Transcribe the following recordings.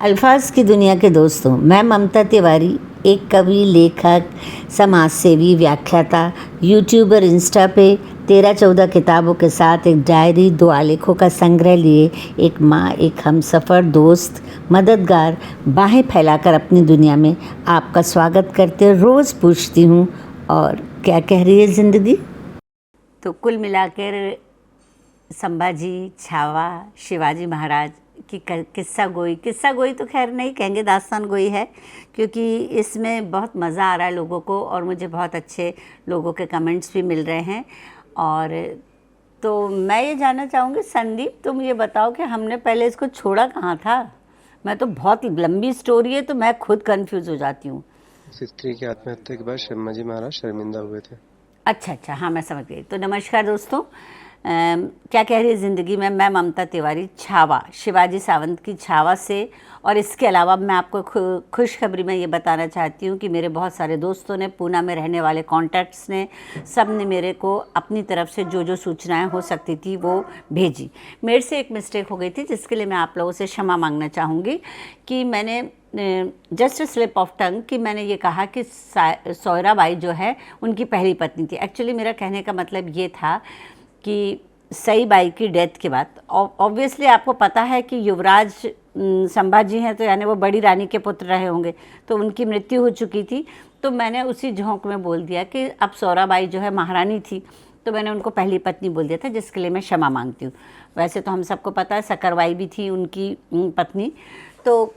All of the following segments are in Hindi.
अल्फाज की दुनिया के दोस्तों, मैं ममता तिवारी, एक कवि, लेखक, समाज सेवी, व्याख्याता, यूट्यूबर, इंस्टा पे 13-14 किताबों के साथ एक डायरी, 2 आलेखों का संग्रह लिए एक माँ, एक हमसफ़र, दोस्त, मददगार, बाहें फैलाकर अपनी दुनिया में आपका स्वागत करते रोज़ पूछती हूँ, और क्या कह रही है ज़िंदगी। तो कुल मिलाकर संभाजी, छावा, शिवाजी महाराज की किस्सा गोई तो खैर नहीं कहेंगे, दास्तान गोई है, क्योंकि इसमें बहुत मज़ा आ रहा है लोगों को और मुझे बहुत अच्छे लोगों के कमेंट्स भी मिल रहे हैं। और तो मैं ये जानना चाहूँगी, संदीप तुम ये बताओ कि हमने पहले इसको छोड़ा कहाँ था। मैं तो बहुत लंबी स्टोरी है तो मैं खुद कंफ्यूज हो जाती हूँ। स्त्री की आत्महत्या के बाद शिवाजी महाराज शर्मिंदा हुए थे। अच्छा, हाँ मैं समझ गई। तो नमस्कार दोस्तों, क्या कह रही है ज़िंदगी में मैं ममता तिवारी, छावा, शिवाजी सावंत की छावा से। और इसके अलावा मैं आपको खुशखबरी में ये बताना चाहती हूँ कि मेरे बहुत सारे दोस्तों ने, पूना में रहने वाले कॉन्टैक्ट्स ने, सब ने मेरे को अपनी तरफ से जो जो सूचनाएं हो सकती थी वो भेजी। मेरे से एक मिस्टेक हो गई थी जिसके लिए मैं आप लोगों से क्षमा मांगना चाहूँगी कि मैंने जस्ट स्लिप ऑफ टंग कि मैंने ये कहा कि सोयराबाई जो है उनकी पहली पत्नी थी। एक्चुअली मेरा कहने का मतलब ये था कि सईबाई की डेथ के बाद, ऑब्वियसली आपको पता है कि युवराज संभाजी हैं तो यानी वो बड़ी रानी के पुत्र रहे होंगे, तो उनकी मृत्यु हो चुकी थी। तो मैंने उसी झोंक में बोल दिया कि अब सोयराबाई जो है महारानी थी, तो मैंने उनको पहली पत्नी बोल दिया था, जिसके लिए मैं क्षमा मांगती हूँ। वैसे तो हम सबको पता है सकरबाई भी थी उनकी पत्नी। तो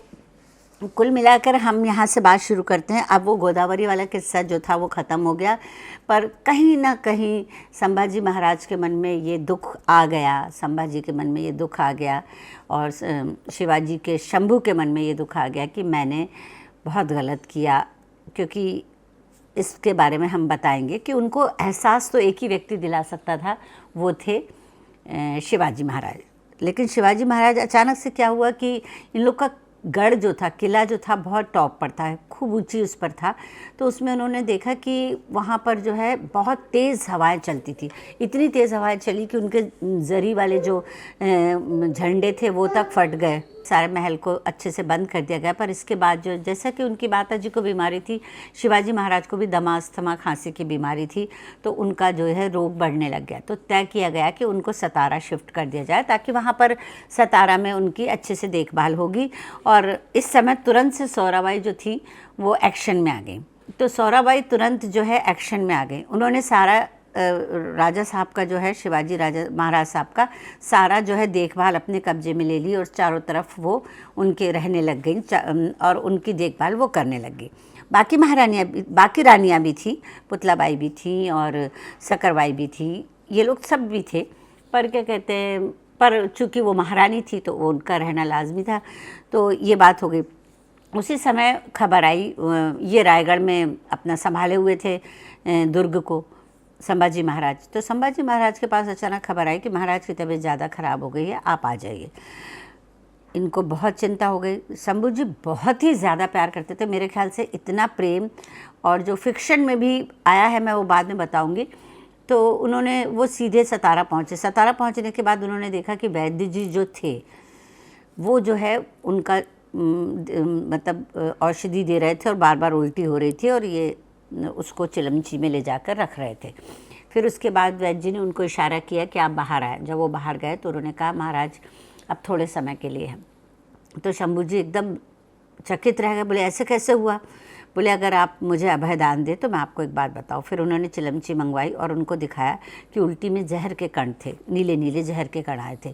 कुल मिलाकर हम यहाँ से बात शुरू करते हैं। अब वो गोदावरी वाला किस्सा जो था वो ख़त्म हो गया, पर कहीं ना कहीं संभाजी महाराज के मन में ये दुख आ गया, संभाजी के मन में ये दुख आ गया, और शिवाजी के शंभू के मन में ये दुख आ गया कि मैंने बहुत गलत किया। क्योंकि इसके बारे में हम बताएंगे कि उनको एहसास तो एक ही व्यक्ति दिला सकता था, वो थे शिवाजी महाराज। लेकिन शिवाजी महाराज अचानक से क्या हुआ कि इन लोग का गढ़ जो था, किला जो था, बहुत टॉप पर था, खूब ऊंची उस पर था। तो उसमें उन्होंने देखा कि वहाँ पर जो है बहुत तेज़ हवाएं चलती थी। इतनी तेज़ हवाएं चली कि उनके जरी वाले जो झंडे थे वो तक फट गए। सारे महल को अच्छे से बंद कर दिया गया। पर इसके बाद जो, जैसा कि उनकी माता जी को बीमारी थी, शिवाजी महाराज को भी दमा, अस्थमा, खांसी की बीमारी थी, तो उनका जो है रोग बढ़ने लग गया। तो तय किया गया कि उनको सतारा शिफ्ट कर दिया जाए, ताकि वहाँ पर सतारा में उनकी अच्छे से देखभाल होगी। और इस समय तुरंत से सोयराबाई जो थी वो एक्शन में आ गई। तो सोयराबाई तुरंत जो है एक्शन में आ गई। उन्होंने सारा राजा साहब का जो है, शिवाजी राजा महाराज साहब का सारा जो है देखभाल अपने कब्जे में ले ली, और चारों तरफ वो उनके रहने लग गई और उनकी देखभाल वो करने लग गई। बाकी महारानियाँ, बाकी रानियाँ भी थी, पुतलाबाई भी थी और सकरबाई भी थी, ये लोग सब भी थे। पर क्या कहते हैं, पर चूँकि वो महारानी थी तो वो उनका रहना लाजमी था। तो ये बात हो गई। उसी समय खबर आई, ये रायगढ़ में अपना संभाले हुए थे दुर्ग को संभाजी महाराज। तो संभाजी महाराज के पास अचानक खबर आई कि महाराज की तबीयत ज़्यादा ख़राब हो गई है, आप आ जाइए। इनको बहुत चिंता हो गई। शंभू जी बहुत ही ज़्यादा प्यार करते थे, मेरे ख्याल से इतना प्रेम, और जो फिक्शन में भी आया है मैं वो बाद में बताऊंगी। तो उन्होंने वो सीधे सतारा पहुँचे। सतारा पहुँचने के बाद उन्होंने देखा कि वैद्य जी जो थे वो जो है उनका मतलब औषधि दे रहे थे और बार बार उल्टी हो रही थी, और ये उसको चिलमची में ले जाकर रख रहे थे। फिर उसके बाद वैद्य जी ने उनको इशारा किया कि आप बाहर आए। जब वो बाहर गए तो उन्होंने कहा महाराज अब थोड़े समय के लिए है। तो शंभू जी एकदम चकित रह गए, बोले ऐसे कैसे हुआ। बोले अगर आप मुझे अभय दान दे तो मैं आपको एक बात बताऊं। फिर उन्होंने चिलमची मंगवाई और उनको दिखाया कि उल्टी में जहर के कण थे, नीले नीले जहर के कण आए थे।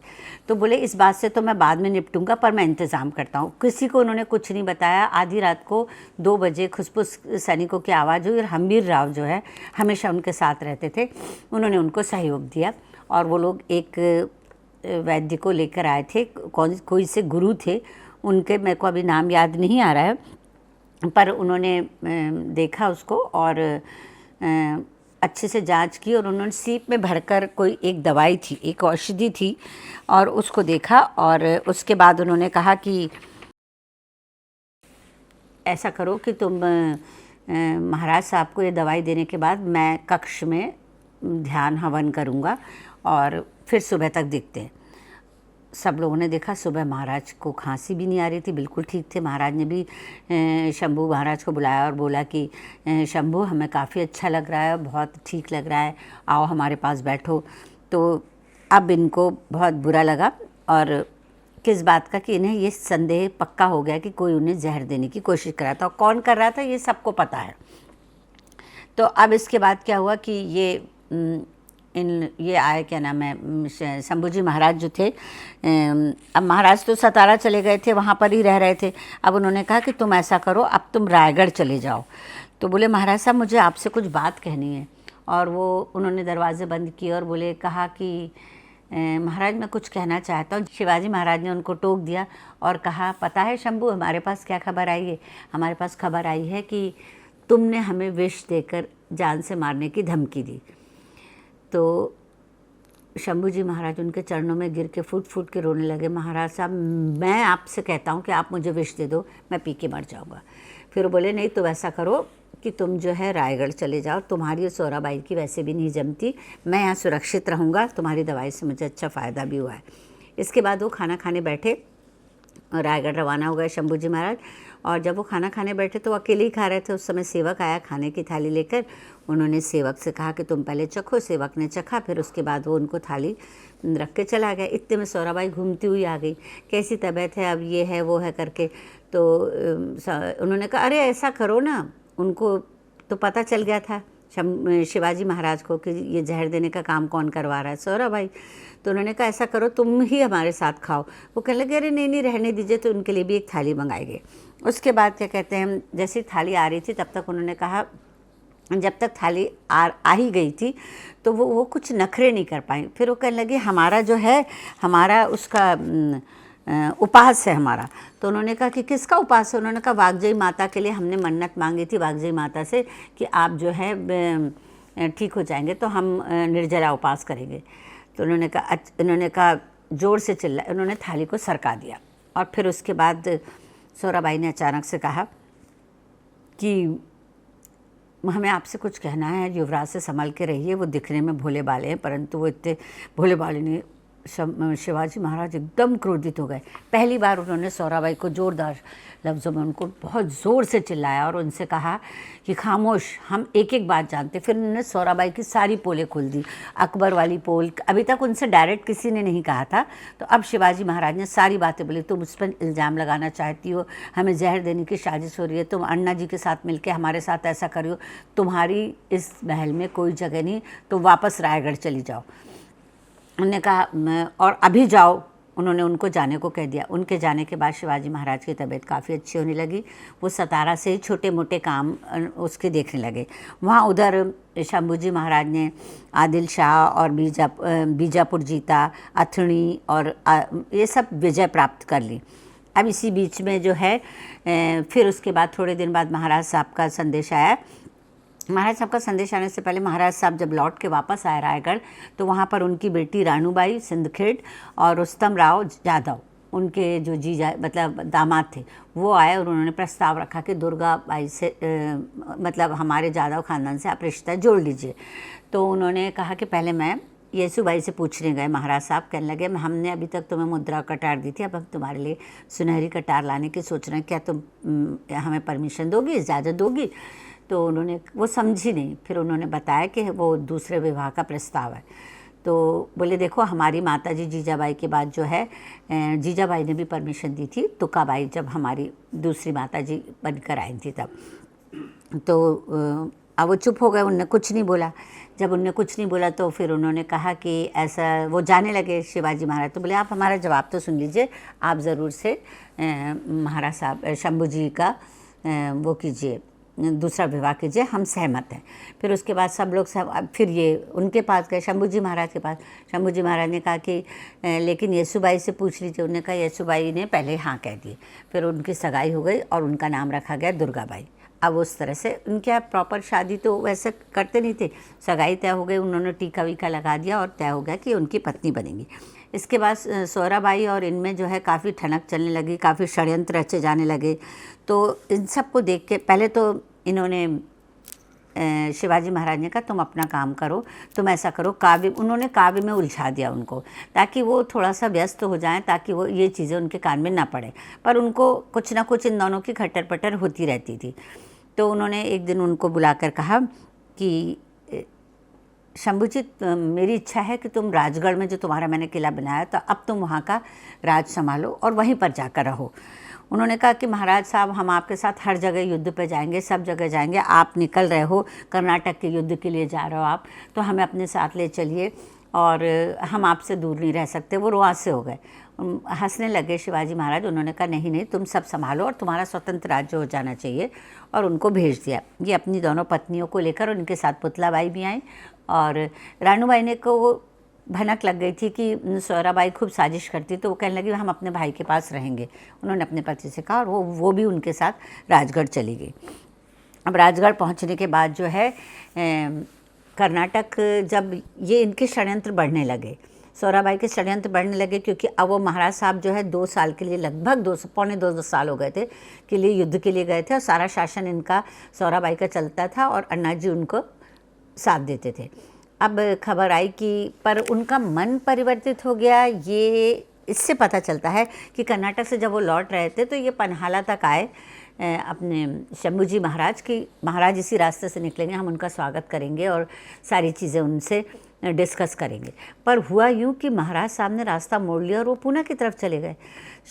तो बोले इस बात से तो मैं बाद में निपटूंगा, पर मैं इंतज़ाम करता हूँ। किसी को उन्होंने कुछ नहीं बताया। आधी रात को 2 बजे खुसफुस सैनिकों की आवाज़ हुई, और हम्बीर राव जो है हमेशा उनके साथ रहते थे, उन्होंने उनको सहयोग दिया, और वो लोग एक वैद्य को लेकर आए थे। कोई से गुरु थे उनके, मेरे को अभी नाम याद नहीं आ रहा है, पर उन्होंने देखा उसको और अच्छे से जांच की, और उन्होंने सीप में भरकर कोई एक दवाई थी, एक औषधि थी, और उसको देखा। और उसके बाद उन्होंने कहा कि ऐसा करो कि तुम महाराज साहब को ये दवाई देने के बाद मैं कक्ष में ध्यान हवन करूँगा और फिर सुबह तक देखते हैं। सब लोगों ने देखा सुबह महाराज को खांसी भी नहीं आ रही थी, बिल्कुल ठीक थे। महाराज ने भी शंभू महाराज को बुलाया और बोला कि शंभू हमें काफ़ी अच्छा लग रहा है, बहुत ठीक लग रहा है, आओ हमारे पास बैठो। तो अब इनको बहुत बुरा लगा और किस बात का कि इन्हें ये संदेह पक्का हो गया कि कोई उन्हें जहर देने की कोशिश कर रहा था, और कौन कर रहा था ये सबको पता है। तो अब इसके बाद क्या हुआ कि ये आए, क्या नाम है, शंभू जी महाराज जो थे, अब महाराज तो सतारा चले गए थे, वहाँ पर ही रह रहे थे। अब उन्होंने कहा कि तुम ऐसा करो, अब तुम रायगढ़ चले जाओ। तो बोले महाराज साहब मुझे आपसे कुछ बात कहनी है। और वो उन्होंने दरवाजे बंद किए और बोले कहा कि महाराज मैं कुछ कहना चाहता हूँ। शिवाजी महाराज ने उनको टोक दिया और कहा पता है शंभू हमारे पास क्या खबर आई है? हमारे पास खबर आई है कि तुमने हमें विष देकर जान से मारने की धमकी दी। तो शंभू जी महाराज उनके चरणों में गिर के फूट फूट के रोने लगे। महाराज साहब मैं आपसे कहता हूँ कि आप मुझे विष दे दो, मैं पी के मर जाऊँगा। फिर बोले नहीं तो ऐसा करो कि तुम जो है रायगढ़ चले जाओ, तुम्हारी और सोराबाई की वैसे भी नहीं जमती, मैं यहाँ सुरक्षित रहूँगा, तुम्हारी दवाई से मुझे अच्छा फ़ायदा भी हुआ है। इसके बाद वो खाना खाने बैठे और रायगढ़ रवाना हो गए शंभू जी महाराज। और जब वो खाना खाने बैठे तो वो अकेले ही खा रहे थे। उस समय सेवक आया खाने की थाली लेकर। उन्होंने सेवक से कहा कि तुम पहले चखो। सेवक ने चखा, फिर उसके बाद वो उनको थाली रख के चला गया। इतने में सोराबाई घूमती हुई आ गई, कैसी तबीयत है, अब ये है वो है करके। तो उन्होंने कहा अरे ऐसा करो ना, उनको तो पता चल गया था शिवाजी महाराज को कि ये जहर देने का काम कौन करवा रहा है, सोराबाई। तो उन्होंने कहा ऐसा करो तुम ही हमारे साथ खाओ। वो कहने लगे अरे नहीं नहीं रहने दीजिए। तो उनके लिए भी एक थाली मंगाई गई। उसके बाद क्या कहते हैं, जैसी थाली आ रही थी तब तक उन्होंने कहा, जब तक थाली आ ही गई थी तो वो कुछ नखरे नहीं कर पाई। फिर वो कहने लगे हमारा जो है, हमारा उसका उपास है हमारा। तो उन्होंने कहा कि किसका उपास है? उन्होंने कहा वागजई माता के लिए हमने मन्नत मांगी थी वागजई माता से कि आप जो है ठीक हो जाएंगे तो हम निर्जला उपास करेंगे। तो उन्होंने कहा जोर से चिल्लाए, उन्होंने थाली को सरका दिया। और फिर उसके बाद सोराबाई ने अचानक से कहा कि हमें आपसे कुछ कहना है, युवराज से संभल के रहिए, वो दिखने में भोले भाले हैं परंतु वो इतने भोले भाले नहीं। शिवाजी महाराज एकदम क्रोधित हो गए। पहली बार उन्होंने सोराबाई को जोरदार लफ्ज़ों में उनको बहुत ज़ोर से चिल्लाया और उनसे कहा कि खामोश, हम एक एक बात जानते। फिर उन्होंने सोराबाई की सारी पोलें खोल दी, अकबर वाली पोल, अभी तक उनसे डायरेक्ट किसी ने नहीं कहा था। तो अब शिवाजी महाराज ने सारी बातें बोली। तुम उस पर इल्ज़ाम लगाना चाहती हो, हमें जहर देने की साजिश हो रही है, तुम अन्ना जी के साथ मिलकर हमारे साथ ऐसा करियो, तुम्हारी इस महल में कोई जगह नहीं, तुम वापस रायगढ़ चली जाओ। उन्होंने कहा और अभी जाओ। उन्होंने उनको जाने को कह दिया। उनके जाने के बाद शिवाजी महाराज की तबीयत काफ़ी अच्छी होने लगी। वो सतारा से छोटे मोटे काम उसके देखने लगे। वहाँ उधर शंभू जी महाराज ने आदिल शाह और बीजापुर जीता, अथणी और ये सब विजय प्राप्त कर ली। अब इसी बीच में जो है फिर उसके बाद थोड़े दिन बाद महाराज साहब का संदेश आया। महाराज साहब का संदेश आने से पहले महाराज साहब जब लौट के वापस आए रायगढ़ तो वहाँ पर उनकी बेटी रानूबाई सिंदखेड़ और रुस्तम राव जाधव, उनके जो जीजा मतलब दामाद थे, वो आए और उन्होंने प्रस्ताव रखा कि दुर्गा बाई से मतलब हमारे जाधव ख़ानदान से आप रिश्ता जोड़ लीजिए। तो उन्होंने कहा कि पहले मैं येसुबाई से पूछने गए। महाराज साहब कहने लगे हमने अभी तक तुम्हें मुद्रा कटार दी थी, अब हम तुम्हारे लिए सुनहरी कटार लाने की सोच रहे हैं, क्या तुम हमें परमिशन दोगी, इजाज़त दोगी? तो उन्होंने वो समझी नहीं। फिर उन्होंने बताया कि वो दूसरे विवाह का प्रस्ताव है। तो बोले देखो हमारी माताजी जीजाबाई के बाद जो है जीजाबाई ने भी परमिशन दी थी, तुकाबाई जब हमारी दूसरी माताजी बनकर आई थी तब। तो अब वो चुप हो गए, उनने कुछ नहीं बोला। जब उनने कुछ नहीं बोला तो फिर उन्होंने कहा कि ऐसा, वो जाने लगे शिवाजी महाराज। तो बोले आप हमारा जवाब तो सुन लीजिए, आप ज़रूर से महाराज साहब शंभू जी का वो कीजिए, दूसरा विवाह कीजिए, हम सहमत हैं। फिर उसके बाद सब लोग फिर ये उनके पास गए, शंभू जी महाराज के पास। शंभू जी महाराज ने कहा कि लेकिन येसुबाई से पूछ लीजिए। उन्होंने कहा येसुबाई ने पहले हाँ कह दी। फिर उनकी सगाई हो गई और उनका नाम रखा गया दुर्गाबाई। अब उस तरह से उनके यहाँ प्रॉपर शादी तो वैसे करते नहीं थे, सगाई तय हो गई, उन्होंने टीका वीका लगा दिया और तय हो गया कि उनकी पत्नी बनेंगी। इसके बाद सोराबाई और इनमें जो है काफ़ी ठनक चलने लगी, काफ़ी षड्यंत्र रचे जाने लगे। तो इन सब को देख के पहले तो इन्होंने शिवाजी महाराज ने कहा तुम अपना काम करो, तुम ऐसा करो, काव्य, उन्होंने काव्य में उलझा दिया उनको ताकि वो थोड़ा सा व्यस्त हो जाएं, ताकि वो ये चीज़ें उनके कान में ना पड़े। पर उनको कुछ ना कुछ इन दोनों की खट्टर पटर होती रहती थी। तो उन्होंने एक दिन उनको बुलाकर कहा कि शंभूजी, मेरी इच्छा है कि तुम राजगढ़ में जो तुम्हारा मैंने किला बनाया, तो अब तुम वहाँ का राज संभालो और वहीं पर जाकर रहो। उन्होंने कहा कि महाराज साहब, हम आपके साथ हर जगह युद्ध पे जाएंगे, सब जगह जाएंगे, आप निकल रहे हो, कर्नाटक के युद्ध के लिए जा रहे हो आप, तो हमें अपने साथ ले चलिए और हम आपसे दूर नहीं रह सकते। वो रुआँसे हो गए, हंसने लगे शिवाजी महाराज। उन्होंने कहा नहीं नहीं, तुम सब संभालो और तुम्हारा स्वतंत्र राज्य हो जाना चाहिए, और उनको भेज दिया। ये अपनी दोनों पत्नियों को लेकर, उनके साथ पुतलाबाई भी आई, और रानूबाई ने को भनक लग गई थी कि सोहराबाई खूब साजिश करती, तो वो कहने लगी हम अपने भाई के पास रहेंगे। उन्होंने अपने पति से कहा और वो भी उनके साथ राजगढ़ चली गई। अब राजगढ़ पहुंचने के बाद जो है कर्नाटक, जब ये इनके षड्यंत्र बढ़ने लगे, सोहराबाई के षड्यंत्र बढ़ने लगे, क्योंकि अब वो महाराज साहब जो है 2 साल के लिए, लगभग पौने 2 साल हो गए थे के लिए युद्ध के लिए गए थे, और सारा शासन इनका सोहराबाई का चलता था और अन्ना जी उनको साथ देते थे। अब खबर आई कि पर उनका मन परिवर्तित हो गया। ये इससे पता चलता है कि कर्नाटक से जब वो लौट रहे थे तो ये पन्हाला तक आए अपने शंभूजी महाराज की, महाराज इसी रास्ते से निकलेंगे, हम उनका स्वागत करेंगे और सारी चीज़ें उनसे डिस्कस करेंगे। पर हुआ यूँ कि महाराज साहब ने रास्ता मोड़ लिया और वो पूना की तरफ चले गए।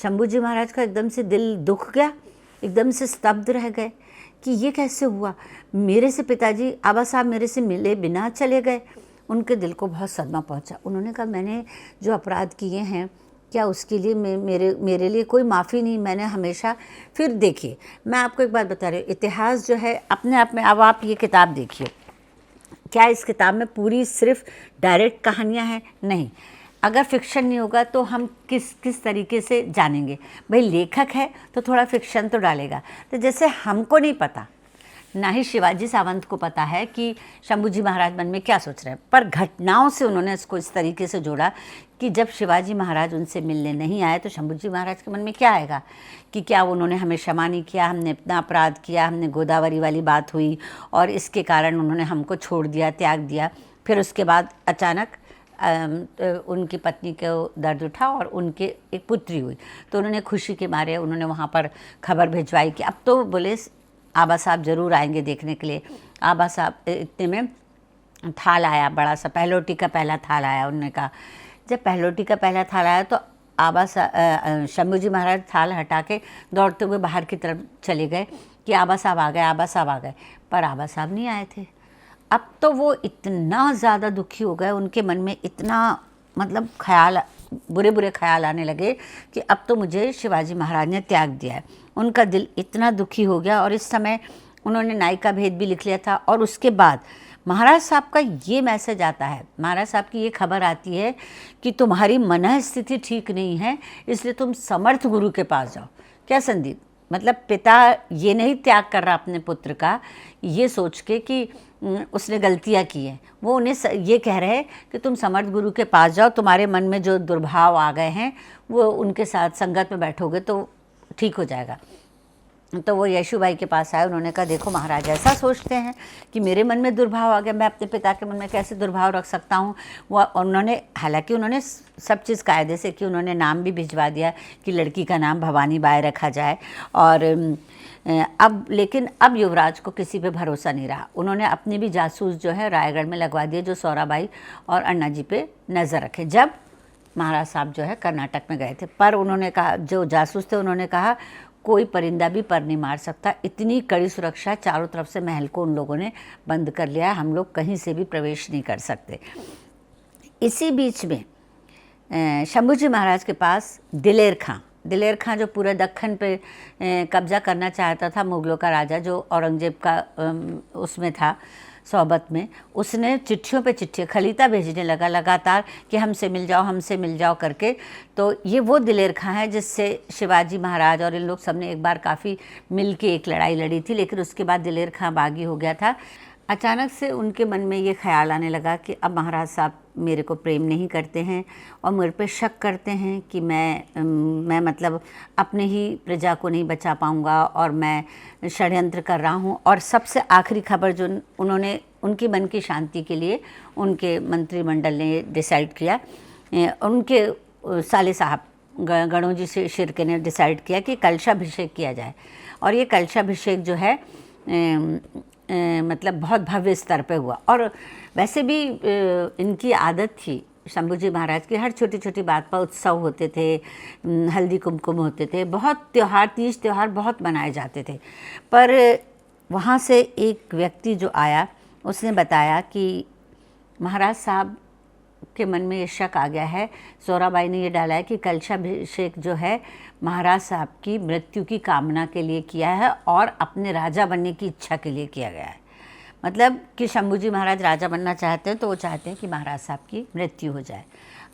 शंभूजी महाराज का एकदम से दिल दुख गया, एकदम से स्तब्ध रह गए कि ये कैसे हुआ, मेरे से पिताजी आबा साहब मेरे से मिले बिना चले गए। उनके दिल को बहुत सदमा पहुंचा। उन्होंने कहा मैंने जो अपराध किए हैं, क्या उसके लिए मेरे लिए कोई माफ़ी नहीं? मैंने हमेशा, फिर देखिए मैं आपको एक बात बता रही हूँ, इतिहास जो है अपने आप में, अब आप ये किताब देखिए, क्या इस किताब में पूरी सिर्फ डायरेक्ट कहानियाँ हैं? नहीं। अगर फिक्शन नहीं होगा तो हम किस तरीके से जानेंगे? भाई लेखक है तो थोड़ा फिक्शन तो डालेगा। तो जैसे हमको नहीं पता, ना ही शिवाजी सावंत को पता है कि शंभूजी महाराज मन में क्या सोच रहे हैं, पर घटनाओं से उन्होंने इसको इस तरीके से जोड़ा कि जब शिवाजी महाराज उनसे मिलने नहीं आए तो शंभूजी महाराज के मन में क्या आएगा कि क्या उन्होंने हमें क्षमा नहीं किया, हमने इतना अपराध किया, हमने गोदावरी वाली बात हुई और इसके कारण उन्होंने हमको छोड़ दिया, त्याग दिया। फिर उसके बाद अचानक उनकी पत्नी को दर्द उठा और उनके एक पुत्री हुई, तो उन्होंने खुशी के मारे उन्होंने वहाँ पर खबर भिजवाई कि अब तो बोले आबा साहब ज़रूर आएंगे देखने के लिए। आबा साहब इतने में थाल आया, बड़ा सा पहलोटी का पहला थाल आया। उन्होंने कहा जब पहलोटी का पहला थाल आया तो आबा साहब, शंभूजी महाराज थाल हटा के दौड़ते हुए बाहर की तरफ चले गए कि आबा साहब आ गए, आबा साहब आ गए, पर आबा साहब नहीं आए थे। अब तो वो इतना ज़्यादा दुखी हो गए, उनके मन में इतना मतलब ख्याल, बुरे बुरे ख्याल आने लगे कि अब तो मुझे शिवाजी महाराज ने त्याग दिया है। उनका दिल इतना दुखी हो गया और इस समय उन्होंने नायिका भेद भी लिख लिया था। और उसके बाद महाराज साहब का ये मैसेज आता है, महाराज साहब की ये खबर आती है कि तुम्हारी मनः स्थिति ठीक नहीं है, इसलिए तुम समर्थ गुरु के पास जाओ। क्या संदीप, मतलब पिता ये नहीं त्याग कर रहा अपने पुत्र का ये सोच के कि उसने गलतियाँ की हैं, वो उन्हें ये कह रहे हैं कि तुम समर्थ गुरु के पास जाओ, तुम्हारे मन में जो दुर्भाव आ गए हैं वो उनके साथ संगत में बैठोगे तो ठीक हो जाएगा। तो वो यशुबाई के पास आए, उन्होंने कहा देखो महाराज ऐसा सोचते हैं कि मेरे मन में दुर्भाव आ गया, मैं अपने पिता के मन में कैसे दुर्भाव रख सकता हूँ। वो उन्होंने, हालांकि उन्होंने सब चीज़ कायदे से की, उन्होंने नाम भी भिजवा दिया कि लड़की का नाम भवानी बाई रखा जाए। और लेकिन अब युवराज को किसी पे भरोसा नहीं रहा। उन्होंने अपने भी जासूस जो है रायगढ़ में लगवा दिए जो सोहराबाई और अन्ना जी पे नज़र रखे। जब महाराज साहब जो है कर्नाटक में गए थे, पर उन्होंने कहा, जो जासूस थे उन्होंने कहा कोई परिंदा भी पर नहीं मार सकता, इतनी कड़ी सुरक्षा, चारों तरफ से महल को उन लोगों ने बंद कर लिया, हम लोग कहीं से भी प्रवेश नहीं कर सकते। इसी बीच में शंभूजी महाराज के पास दिलेर खां जो पूरे दक्खन पे कब्जा करना चाहता था, मुगलों का राजा जो औरंगजेब का उसमें था सोहबत में, उसने चिट्ठियों पे चिट्ठियाँ खलीता भेजने लगा लगातार कि हमसे मिल जाओ करके। तो ये वो दिलेर खां है जिससे शिवाजी महाराज और इन लोग सब ने एक बार काफ़ी मिल के एक लड़ाई लड़ी थी, लेकिन उसके बाद दिलेर खां बागी हो गया था। अचानक से उनके मन में ये ख्याल आने लगा कि अब महाराज साहब मेरे को प्रेम नहीं करते हैं और मेरे पे शक करते हैं कि मैं मतलब अपने ही प्रजा को नहीं बचा पाऊँगा और मैं षड्यंत्र कर रहा हूँ। और सबसे आखिरी खबर जो उन्होंने उनकी मन की शांति के लिए उनके मंत्रिमंडल ने डिसाइड किया, उनके साले साहब गणों जी से शिर्के ने डिसाइड किया कि कलशाभिषेक किया जाए। और ये कलशाभिषेक जो है मतलब बहुत भव्य स्तर पे हुआ। और वैसे भी इनकी आदत थी शंभू जी महाराज की, हर छोटी छोटी बात पर उत्सव होते थे, हल्दी कुमकुम होते थे, बहुत त्यौहार, तीज त्यौहार बहुत मनाए जाते थे। पर वहाँ से एक व्यक्ति जो आया उसने बताया कि महाराज साहब के मन में ये शक आ गया है, सोराबाई ने ये डाला है कि कलशाभिषेक जो है महाराज साहब की मृत्यु की कामना के लिए किया है और अपने राजा बनने की इच्छा के लिए किया गया है। मतलब कि शंभू जी महाराज राजा बनना चाहते हैं तो वो चाहते हैं कि महाराज साहब की मृत्यु हो जाए।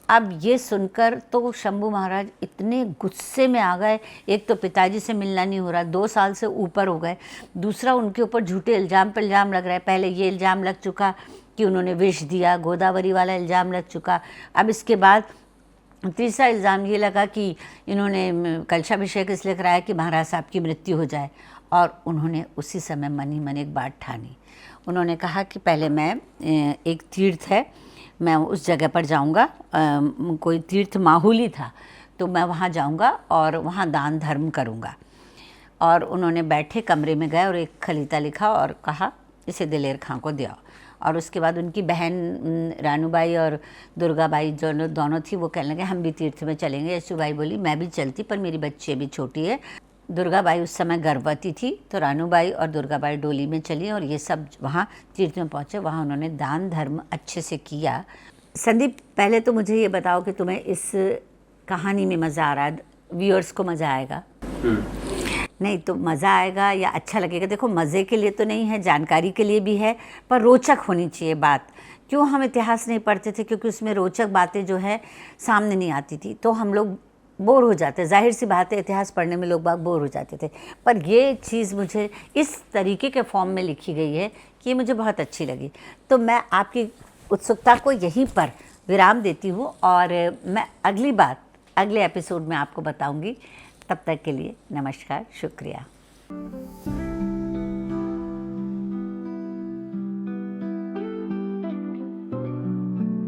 अब ये सुनकर तो शंभू महाराज इतने गुस्से में आ गए। एक तो पिताजी से मिलना नहीं हो रहा, 2 साल से ऊपर हो गए, दूसरा उनके ऊपर झूठे इल्ज़ाम पर इल्ज़ाम लग रहा है। पहले ये इल्ज़ाम लग चुका कि उन्होंने विष दिया, गोदावरी वाला इल्ज़ाम लग चुका। अब इसके बाद तीसरा इल्ज़ाम ये लगा कि इन्होंने कलशाभिषेक इसलिए कराया कि महाराज साहब की मृत्यु हो जाए। और उन्होंने उसी समय मन ही मन एक बात ठानी। उन्होंने कहा कि पहले मैं एक तीर्थ है, मैं उस जगह पर जाऊंगा, कोई तीर्थ माहूली था, तो मैं वहाँ जाऊंगा और वहाँ दान धर्म करूंगा। और उन्होंने बैठे कमरे में गए और एक खलीता लिखा और कहा इसे दिलेर खां को दिया। और उसके बाद उनकी बहन रानूबाई और दुर्गाबाई जो दोनों थी वो कहने लगे हम भी तीर्थ में चलेंगे। यशुबाई बोली मैं भी चलती पर मेरी बच्ची अभी छोटी है। दुर्गाबाई उस समय गर्भवती थी तो रानूबाई और दुर्गाबाई डोली में चली और ये सब वहाँ तीर्थ में पहुँचे। वहाँ उन्होंने दान धर्म अच्छे से किया। संदीप, पहले तो मुझे ये बताओ कि तुम्हें इस कहानी में मज़ा आ रहा है, व्यूअर्स को मज़ा आएगा? नहीं तो मज़ा आएगा या अच्छा लगेगा? देखो मज़े के लिए तो नहीं है, जानकारी के लिए भी है, पर रोचक होनी चाहिए बात। क्यों हम इतिहास नहीं पढ़ते थे? क्योंकि उसमें रोचक बातें जो है सामने नहीं आती थी तो हम लोग बोर हो जाते। जाहिर सी बात है इतिहास पढ़ने में लोग बाग बोर हो जाते थे। पर ये चीज़ मुझे इस तरीके के फॉर्म में लिखी गई है कि मुझे बहुत अच्छी लगी। तो मैं आपकी उत्सुकता को यहीं पर विराम देती हूँ और मैं अगली बात अगले एपिसोड में आपको बताऊँगी। तब तक के लिए नमस्कार, शुक्रिया।